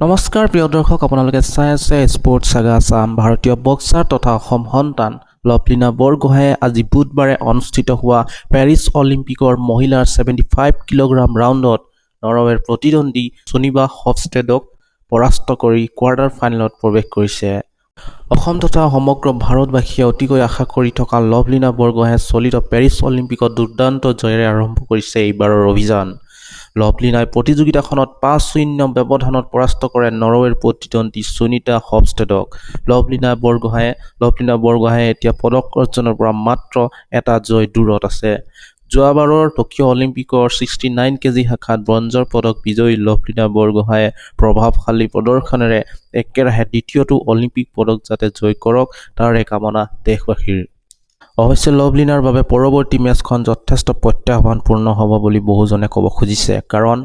নমস্কাৰ প্ৰিয় দৰ্শক, আপোনালোকে চাই আছে স্পৰ্টছ সাগা আসাম। ভাৰতীয় বক্সাৰ তথা অসম সন্তান লভলীনা বৰগোহাঁয়ে আজি বুধবাৰে অনুষ্ঠিত হোৱা পেৰিছ অলিম্পিকৰ মহিলাৰ 75 কিলোগ্ৰাম ৰাউণ্ডত নৰৱেৰ প্ৰতিদ্বন্দ্বী সুনিবা হফষ্টেডক পৰাস্ত কৰি কোৱাৰ্টাৰ ফাইনেলত প্ৰৱেশ কৰিছে। অসম তথা সমগ্ৰ ভাৰতবাসীয়ে অতিকৈ আশা কৰি থকা লভলীনা বৰগোহাঁয়ে চলিত পেৰিছ অলিম্পিকত দুৰ্দান্ত জয়েৰে আৰম্ভ কৰিছে এইবাৰৰ অভিযান। লভলীনাই প্ৰতিযোগিতাখনত 5-0 ব্যৱধানত পৰাস্ত কৰে নৰৱেৰ প্ৰতিদ্বন্দ্বী সুনিতা হফষ্টেডক। লভলীনা বৰগোহাঁয়ে এতিয়া পদক অৰ্জনৰ পৰা মাত্ৰ এটা জয় দূৰত আছে। যোৱাবাৰৰ টকিঅ' অলিম্পিকৰ 69 কেজি শাখাত ব্ৰঞ্জৰ পদক বিজয়ী লভলীনা বৰগোহাঁয়ে প্ৰভাৱশালী প্ৰদৰ্শনেৰে একেৰাহে দ্বিতীয়টো অলিম্পিক পদক যাতে জয় কৰক তাৰে কামনা দেশবাসীৰ। অৱশ্যে লভলীনাৰ বাবে পৰৱৰ্তী মেচখন যথেষ্ট প্ৰত্যাহ্বানপূৰ্ণ হ'ব বুলি বহুজনে ক'ব খুজিছে, কাৰণ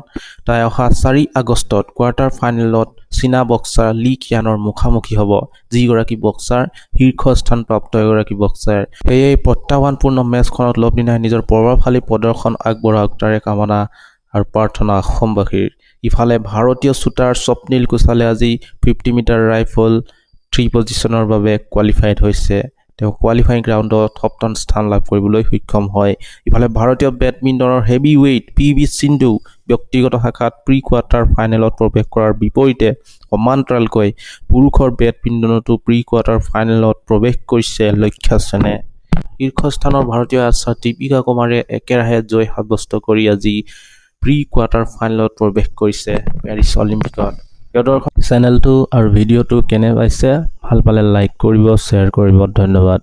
তাই অহা 4 আগষ্টত কোৱাৰ্টাৰ ফাইনেলত চীনা বক্সাৰ লি কিয়ানৰ মুখামুখি হ'ব, যিগৰাকী বক্সাৰ শীৰ্ষস্থানপ্ৰাপ্ত এগৰাকী বক্সাৰ। সেয়ে এই প্ৰত্যাহ্বানপূৰ্ণ মেচখনত লভলীনাই নিজৰ প্ৰভাৱশালী প্ৰদৰ্শন আগবঢ়াওক তাৰে কামনা আৰু প্ৰাৰ্থনা অসমবাসীৰ। ইফালে ভাৰতীয় শ্বুটাৰ স্বপ্নীল কুশালে আজি 50 মিটাৰ ৰাইফল 3 পজিশ্যনৰ বাবে কোৱালিফাইড হৈছে। তেওঁ কোৱালিফাইং ৰাউণ্ডত 7ম স্থান লাভ কৰিবলৈ সক্ষম হয়। ইফালে ভাৰতীয় বেডমিণ্টনৰ হেভি ৱেইট PV সিন্ধু ব্যক্তিগত শাখাত প্ৰি কোৱাৰ্টাৰ ফাইনেলত প্ৰৱেশ কৰাৰ বিপৰীতে সমান্তৰালকৈ পুৰুষৰ বেডমিণ্টনতো প্ৰি কোৱাৰ্টাৰ ফাইনেলত প্ৰৱেশ কৰিছে লক্ষ্য সেনে। শীৰ্ষস্থানৰ ভাৰতীয় আছাৰ দীপিকা কুমাৰীয়ে একেৰাহে জয় সাব্যস্ত কৰি আজি প্ৰি কোৱাৰ্টাৰ ফাইনেলত প্ৰৱেশ কৰিছে পেৰিছ অলিম্পিকত। প্ৰিয় দৰ্শক, চেনেলটো আৰু ভিডিঅ'টো কেনে পাইছে? ভাল পালে লাইক কৰিব, শ্বেয়াৰ কৰিব। ধন্যবাদ।